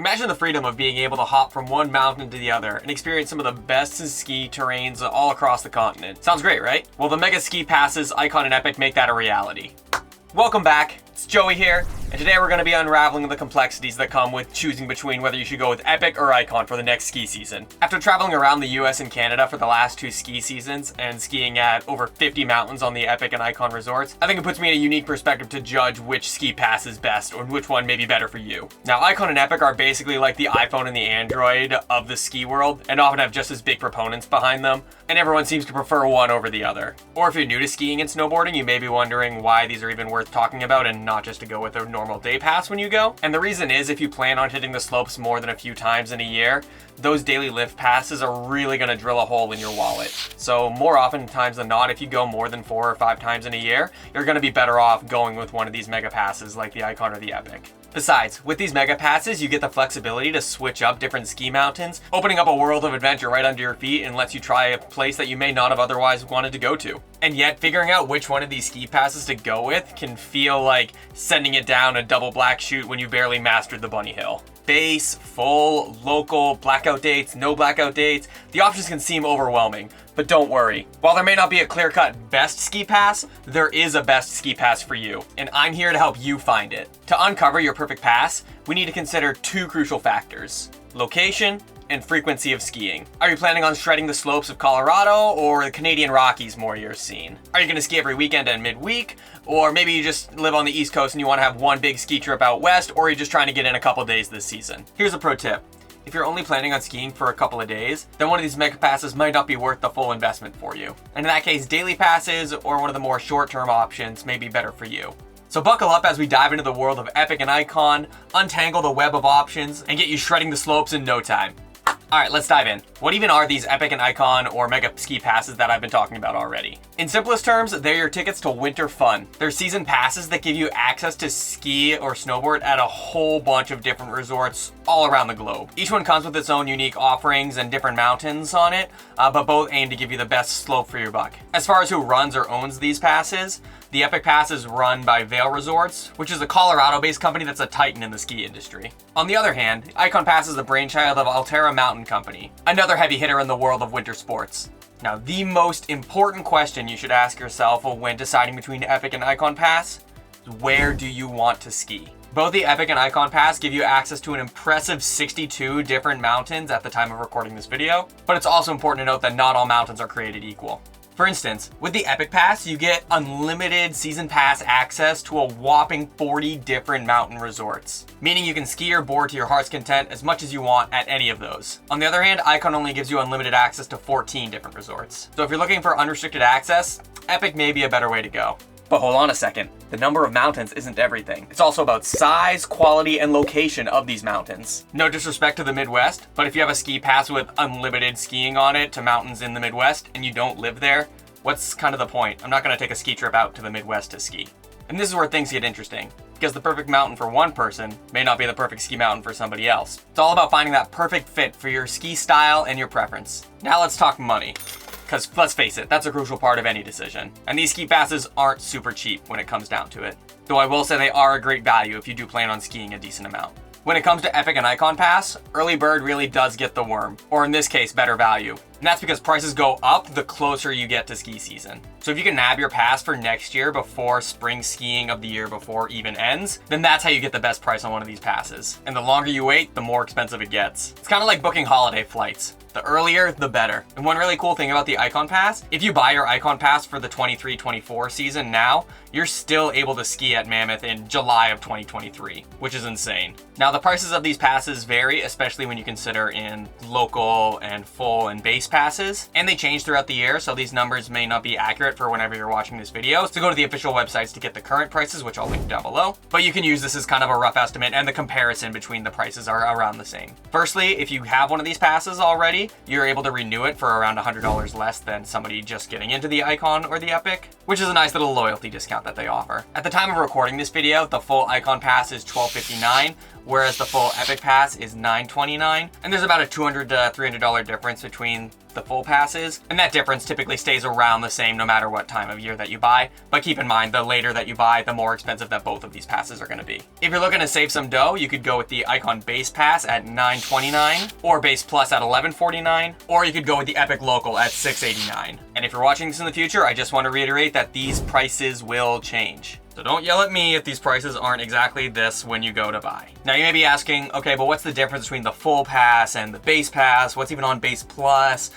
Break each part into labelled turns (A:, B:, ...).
A: Imagine the freedom of being able to hop from one mountain to the other and experience some of the best ski terrains all across the continent. Sounds great, right? Well, the Mega Ski Passes, Ikon, and Epic make that a reality. Welcome back, it's Joey here, and today we're going to be unraveling the complexities that come with choosing between whether you should go with Epic or Ikon for the next ski season. After traveling around the US and Canada for the last 2 ski seasons and skiing at over 50 mountains on the Epic and Ikon resorts, I think it puts me in a unique perspective to judge which ski pass is best or which one may be better for you. Now, Ikon and Epic are basically like the iPhone and the Android of the ski world and often have just as big proponents behind them, and everyone seems to prefer one over the other. Or if you're new to skiing and snowboarding, you may be wondering why these are even worth talking about and not just to go with a normal day pass when you go. And the reason is, if you plan on hitting the slopes more than a few times in a year, those daily lift passes are really going to drill a hole in your wallet. So more often times than not, if you go more than 4 or 5 times in a year, you're going to be better off going with one of these mega passes like the Ikon or the Epic. Besides, with these mega passes, you get the flexibility to switch up different ski mountains, opening up a world of adventure right under your feet and lets you try a place that you may not have otherwise wanted to go to. And yet, figuring out which one of these ski passes to go with can feel like sending it down a double black chute when you barely mastered the bunny hill. Base, full, local, blackout dates, no blackout dates, the options can seem overwhelming. But don't worry, while there may not be a clear-cut best ski pass, there is a best ski pass for you, and I'm here to help you find it. To uncover your perfect pass, we need to consider 2 crucial factors: location and frequency of skiing. Are you planning on shredding the slopes of Colorado or the Canadian Rockies more your scene? Are you going to ski every weekend and midweek? Or maybe you just live on the East Coast and you want to have one big ski trip out west, or you're just trying to get in a couple days this season? Here's a pro tip. If you're only planning on skiing for a couple of days, then one of these mega passes might not be worth the full investment for you. And in that case, daily passes or one of the more short-term options may be better for you. So buckle up as we dive into the world of Epic and Ikon, untangle the web of options, and get you shredding the slopes in no time. Alright, let's dive in. What even are these Epic and Ikon or mega ski passes that I've been talking about already? In simplest terms, they're your tickets to winter fun. They're season passes that give you access to ski or snowboard at a whole bunch of different resorts all around the globe. Each one comes with its own unique offerings and different mountains on it, but both aim to give you the best slope for your buck. As far as who runs or owns these passes, the Epic Pass is run by Vail Resorts, which is a Colorado-based company that's a titan in the ski industry. On the other hand, Ikon Pass is the brainchild of Alterra Mountain Company, another heavy hitter in the world of winter sports. Now, the most important question you should ask yourself when deciding between Epic and Ikon Pass is, where do you want to ski? Both the Epic and Ikon Pass give you access to an impressive 62 different mountains at the time of recording this video, but it's also important to note that not all mountains are created equal. For instance, with the Epic Pass, you get unlimited season pass access to a whopping 40 different mountain resorts, meaning you can ski or board to your heart's content as much as you want at any of those. On the other hand, Ikon only gives you unlimited access to 14 different resorts. So if you're looking for unrestricted access, Epic may be a better way to go. But hold on a second, the number of mountains isn't everything. It's also about size, quality, and location of these mountains. No disrespect to the Midwest, but if you have a ski pass with unlimited skiing on it to mountains in the Midwest and you don't live there, what's kind of the point? I'm not gonna take a ski trip out to the Midwest to ski. And this is where things get interesting, because the perfect mountain for one person may not be the perfect ski mountain for somebody else. It's all about finding that perfect fit for your ski style and your preference. Now let's talk money. Because let's face it, that's a crucial part of any decision. And these ski passes aren't super cheap when it comes down to it. Though I will say they are a great value if you do plan on skiing a decent amount. When it comes to Epic and Ikon Pass, early bird really does get the worm, or in this case, better value. And that's because prices go up the closer you get to ski season. So if you can nab your pass for next year before spring skiing of the year before even ends, then that's how you get the best price on one of these passes. And the longer you wait, the more expensive it gets. It's kind of like booking holiday flights. The earlier, the better. And one really cool thing about the Ikon Pass, if you buy your Ikon Pass for the 23-24 season now, you're still able to ski at Mammoth in July of 2023, which is insane. Now, the prices of these passes vary, especially when you consider in local and full and base passes, and they change throughout the year, so these numbers may not be accurate for whenever you're watching this video. So go to the official websites to get the current prices, which I'll link down below. But you can use this as kind of a rough estimate, and the comparison between the prices are around the same. Firstly, if you have one of these passes already, you're able to renew it for around $100 less than somebody just getting into the Ikon or the Epic, which is a nice little loyalty discount that they offer. At the time of recording this video, the full Ikon Pass is $12.59, whereas the full Epic Pass is $9.29, and there's about a $200 to $300 difference between the full pass is, and that difference typically stays around the same no matter what time of year that you buy, but keep in mind the later that you buy, the more expensive that both of these passes are going to be. If you're looking to save some dough, you could go with the Ikon Base Pass at $9.29, or Base Plus at $11.49, or you could go with the Epic Local at $6.89. And if you're watching this in the future, I just want to reiterate that these prices will change. So don't yell at me if these prices aren't exactly this when you go to buy. Now you may be asking, okay, but what's the difference between the full pass and the base pass? What's even on Base Plus?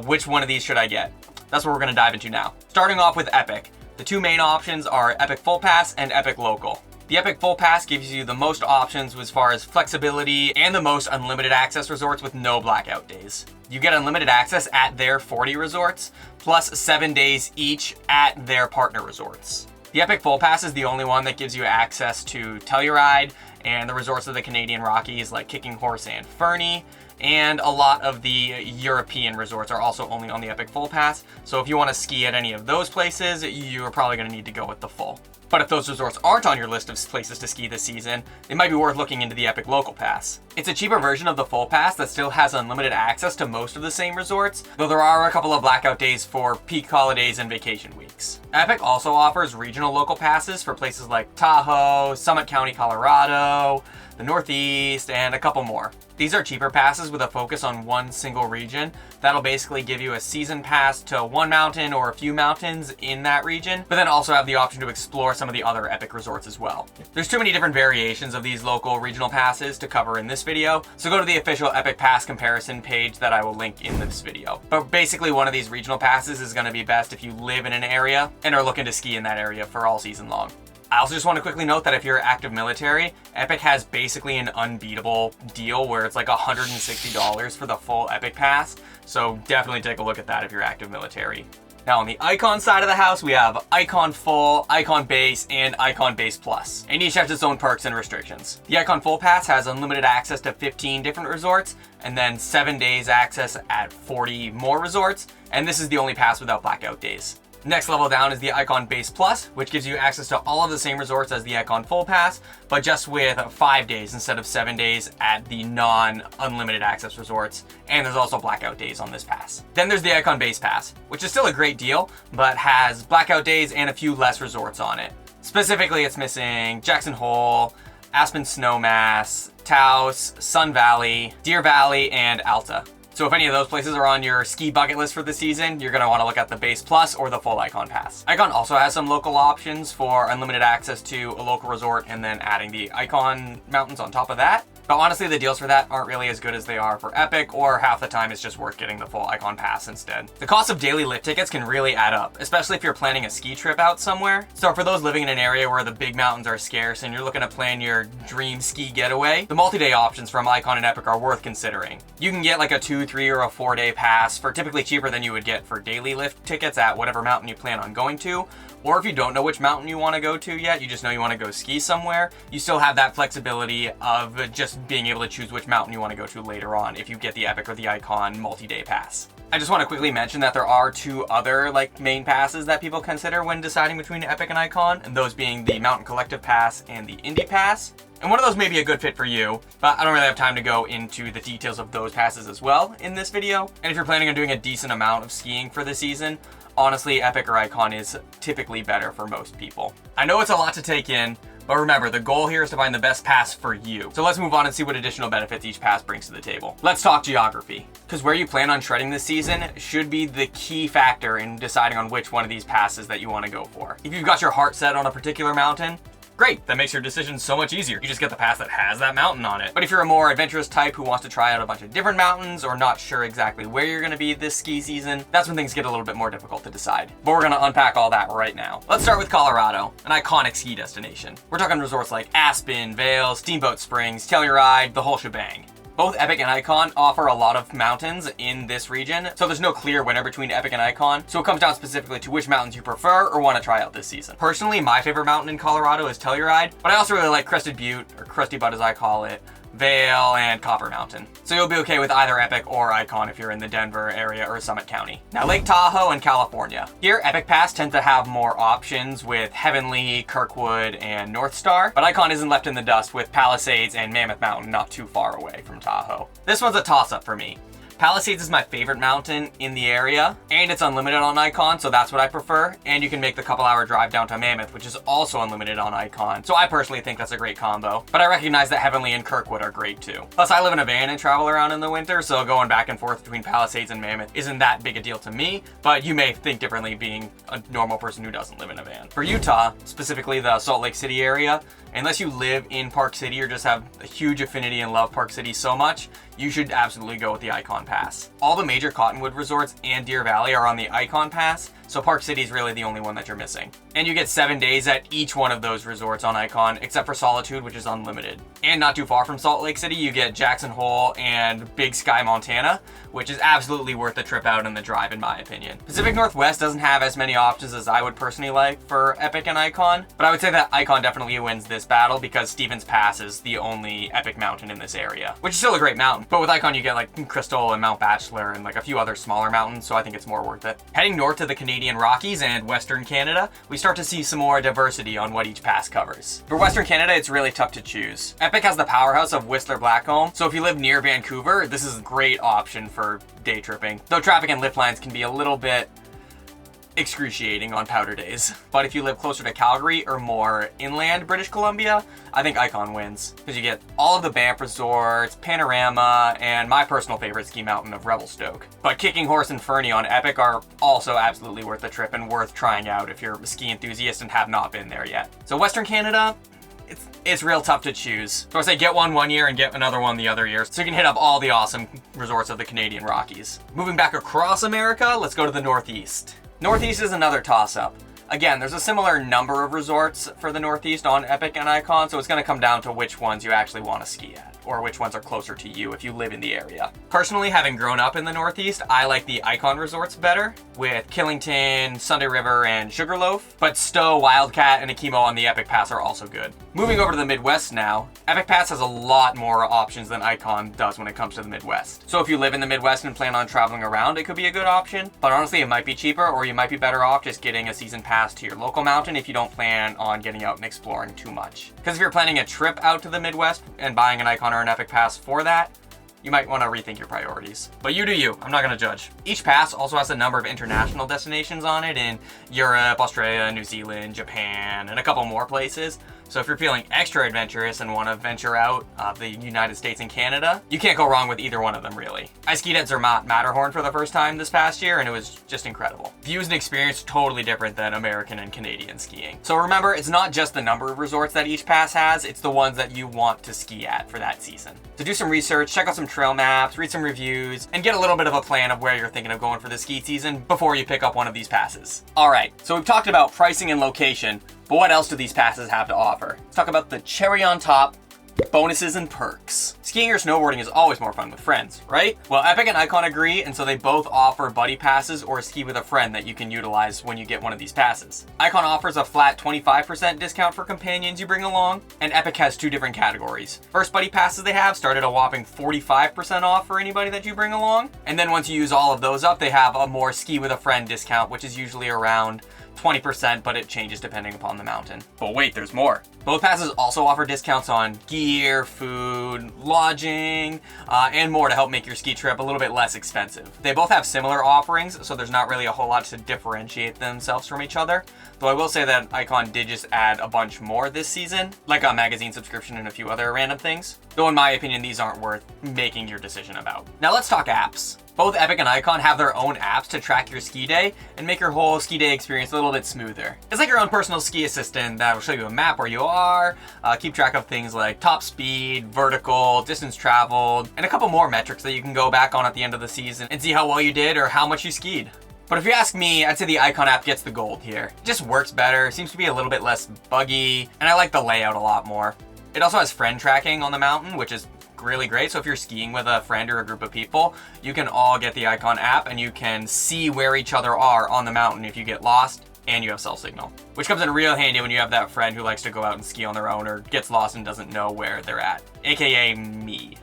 A: Which one of these should I get? That's what we're gonna dive into now. Starting off with Epic. The two main options are Epic Full Pass and Epic Local. The Epic Full Pass gives you the most options as far as flexibility and the most unlimited access resorts with no blackout days. You get unlimited access at their 40 resorts, plus 7 days each at their partner resorts. The Epic Full Pass is the only one that gives you access to Telluride and the resorts of the Canadian Rockies like Kicking Horse and Fernie, and a lot of the European resorts are also only on the Epic Full Pass. So if you want to ski at any of those places, you're probably going to need to go with the full. But if those resorts aren't on your list of places to ski this season, it might be worth looking into the Epic Local Pass. It's a cheaper version of the Full Pass that still has unlimited access to most of the same resorts, though there are a couple of blackout days for peak holidays and vacation weeks. Epic also offers regional local passes for places like Tahoe, Summit County, Colorado, the Northeast, and a couple more. These are cheaper passes with a focus on one single region. That'll basically give you a season pass to one mountain or a few mountains in that region, but then also have the option to explore some of the other Epic resorts as well. There's too many different variations of these local regional passes to cover in this video, so go to the official Epic Pass comparison page that I will link in this video. But basically one of these regional passes is going to be best if you live in an area and are looking to ski in that area for all season long. I also just want to quickly note that if you're active military, Epic has basically an unbeatable deal where it's like $160 for the full Epic Pass. So definitely take a look at that if you're active military. Now on the Ikon side of the house, we have Ikon Full, Ikon Base, and Ikon Base Plus, and each has its own perks and restrictions. The Ikon Full Pass has unlimited access to 15 different resorts, and then 7 days access at 40 more resorts, and this is the only pass without blackout days. Next level down is the Ikon Base Plus, which gives you access to all of the same resorts as the Ikon Full Pass, but just with 5 days instead of 7 days at the non-unlimited access resorts, and there's also blackout days on this pass. Then there's the Ikon Base Pass, which is still a great deal, but has blackout days and a few less resorts on it. Specifically, it's missing Jackson Hole, Aspen Snowmass, Taos, Sun Valley, Deer Valley, and Alta. So if any of those places are on your ski bucket list for the season, you're going to want to look at the Base Plus or the full Ikon Pass. Ikon also has some local options for unlimited access to a local resort and then adding the Ikon mountains on top of that. But honestly, the deals for that aren't really as good as they are for Epic, or half the time it's just worth getting the full Ikon Pass instead. The cost of daily lift tickets can really add up, especially if you're planning a ski trip out somewhere. So for those living in an area where the big mountains are scarce and you're looking to plan your dream ski getaway, the multi-day options from Ikon and Epic are worth considering. You can get like a 2, 3, or a 4-day pass for typically cheaper than you would get for daily lift tickets at whatever mountain you plan on going to. Or if you don't know which mountain you want to go to yet, you just know you want to go ski somewhere, you still have that flexibility of just being able to choose which mountain you want to go to later on if you get the Epic or the Ikon multi-day pass. I just want to quickly mention that there are 2 other main passes that people consider when deciding between Epic and Ikon, and those being the Mountain Collective Pass and the Indy Pass. And one of those may be a good fit for you, but I don't really have time to go into the details of those passes as well in this video. And if you're planning on doing a decent amount of skiing for the season, honestly, Epic or Ikon is typically better for most people. I know it's a lot to take in, but remember, the goal here is to find the best pass for you. So let's move on and see what additional benefits each pass brings to the table. Let's talk geography, because where you plan on shredding this season should be the key factor in deciding on which one of these passes that you want to go for. If you've got your heart set on a particular mountain, great, that makes your decision so much easier. You just get the pass that has that mountain on it. But if you're a more adventurous type who wants to try out a bunch of different mountains or not sure exactly where you're gonna be this ski season, that's when things get a little bit more difficult to decide. But we're gonna unpack all that right now. Let's start with Colorado, an iconic ski destination. We're talking resorts like Aspen, Vail, Steamboat Springs, Telluride, the whole shebang. Both Epic and Ikon offer a lot of mountains in this region, so there's no clear winner between Epic and Ikon, so it comes down specifically to which mountains you prefer or want to try out this season. Personally, my favorite mountain in Colorado is Telluride, but I also really like Crested Butte, or Crusty Butte as I call it, Vail, and Copper Mountain. So you'll be okay with either Epic or Ikon if you're in the Denver area or Summit County. Now, Lake Tahoe and California. Here, Epic Pass tend to have more options with Heavenly, Kirkwood, and North Star, but Ikon isn't left in the dust with Palisades and Mammoth Mountain not too far away from Tahoe. This one's a toss-up for me. Palisades is my favorite mountain in the area, and it's unlimited on Ikon, so that's what I prefer. And you can make the couple-hour drive down to Mammoth, which is also unlimited on Ikon. So I personally think that's a great combo, but I recognize that Heavenly and Kirkwood are great too. Plus, I live in a van and travel around in the winter, so going back and forth between Palisades and Mammoth isn't that big a deal to me, but you may think differently being a normal person who doesn't live in a van. For Utah, specifically the Salt Lake City area, unless you live in Park City or just have a huge affinity and love Park City so much, you should absolutely go with the Ikon Pass. All the major Cottonwood resorts and Deer Valley are on the Ikon Pass, so Park City is really the only one that you're missing. And you get 7 days at each one of those resorts on Ikon, except for Solitude, which is unlimited. And not too far from Salt Lake City, you get Jackson Hole and Big Sky, Montana, which is absolutely worth the trip out and the drive in my opinion. Pacific Northwest doesn't have as many options as I would personally like for Epic and Ikon, but I would say that Ikon definitely wins this battle because Stevens Pass is the only Epic mountain in this area, which is still a great mountain. But with Ikon, you get like Crystal and Mount Bachelor and like a few other smaller mountains, so I think it's more worth it. Heading north to the Canadian Rockies and Western Canada, we start to see some more diversity on what each pass covers. For Western Canada, it's really tough to choose. Epic has the powerhouse of Whistler Blackcomb, so if you live near Vancouver, this is a great option for day tripping, though traffic and lift lines can be a little bit excruciating on powder days. But if you live closer to Calgary or more inland British Columbia, I think Ikon wins because you get all of the Banff resorts, Panorama, and my personal favorite ski mountain of Revelstoke. But Kicking Horse and Fernie on Epic are also absolutely worth the trip and worth trying out if you're a ski enthusiast and have not been there yet. So Western Canada, it's real tough to choose. So I say get one year and get another one the other year, so you can hit up all the awesome resorts of the Canadian Rockies. Moving back across America, let's go to the Northeast. Northeast is another toss-up. Again, there's a similar number of resorts for the Northeast on Epic and Ikon, so it's going to come down to which ones you actually want to ski at, or which ones are closer to you if you live in the area. Personally, having grown up in the Northeast, I like the Ikon resorts better, with Killington, Sunday River, and Sugarloaf, but Stowe, Wildcat, and Akimo on the Epic Pass are also good. Moving over to the Midwest now, Epic Pass has a lot more options than Ikon does when it comes to the Midwest. So if you live in the Midwest and plan on traveling around, it could be a good option, but honestly it might be cheaper, or you might be better off just getting a season pass to your local mountain if you don't plan on getting out and exploring too much. Because if you're planning a trip out to the Midwest and buying an Ikon or an Epic Pass for that, you might want to rethink your priorities. But you do you, I'm not going to judge. Each pass also has a number of international destinations on it in Europe, Australia, New Zealand, Japan, and a couple more places. So if you're feeling extra adventurous and want to venture out of the United States and Canada, you can't go wrong with either one of them really. I skied at Zermatt Matterhorn for the first time this past year and it was just incredible. Views and experience totally different than American and Canadian skiing. So remember, it's not just the number of resorts that each pass has, it's the ones that you want to ski at for that season. So do some research, check out some trail maps, read some reviews, and get a little bit of a plan of where you're thinking of going for the ski season before you pick up one of these passes. Alright, so we've talked about pricing and location, but what else do these passes have to offer? Let's talk about the cherry on top, bonuses and perks. Skiing or snowboarding is always more fun with friends, right? Well, Epic and Ikon agree, and so they both offer buddy passes or ski with a friend that you can utilize when you get one of these passes. Ikon offers a flat 25% discount for companions you bring along, and Epic has two different categories. First buddy passes they have start at a whopping 45% off for anybody that you bring along, and then once you use all of those up, they have a more ski with a friend discount, which is usually around 20%, but it changes depending upon the mountain. But wait, there's more. Both passes also offer discounts on gear, food, lodging, and more to help make your ski trip a little bit less expensive. They both have similar offerings, so there's not really a whole lot to differentiate themselves from each other. Though I will say that Ikon did just add a bunch more this season, like a magazine subscription and a few other random things. Though in my opinion, these aren't worth making your decision about. Now let's talk apps. Both Epic and Ikon have their own apps to track your ski day and make your whole ski day experience a little bit smoother. It's like your own personal ski assistant that will show you a map where you are, keep track of things like top speed, vertical, distance traveled, and a couple more metrics that you can go back on at the end of the season and see how well you did or how much you skied. But if you ask me, I'd say the Ikon app gets the gold here. It just works better, seems to be a little bit less buggy, and I like the layout a lot more. It also has friend tracking on the mountain, which is really great. So if you're skiing with a friend or a group of people, you can all get the Ikon app and you can see where each other are on the mountain if you get lost and you have cell signal, which comes in real handy when you have that friend who likes to go out and ski on their own or gets lost and doesn't know where they're at, aka me.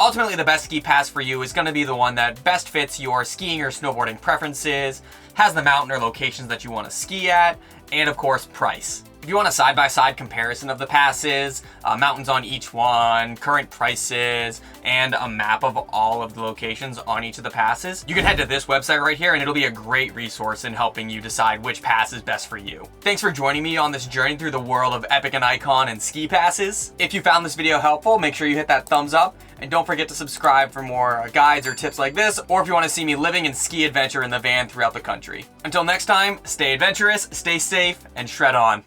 A: Ultimately, the best ski pass for you is going to be the one that best fits your skiing or snowboarding preferences, has the mountain or locations that you want to ski at, and of course, price. If you want a side-by-side comparison of the passes, mountains on each one, current prices, and a map of all of the locations on each of the passes, you can head to this website right here and it'll be a great resource in helping you decide which pass is best for you. Thanks for joining me on this journey through the world of Epic and Ikon and ski passes. If you found this video helpful, make sure you hit that thumbs up and don't forget to subscribe for more guides or tips like this, or if you want to see me living in ski adventure in the van throughout the country. Until next time, stay adventurous, stay safe, and shred on.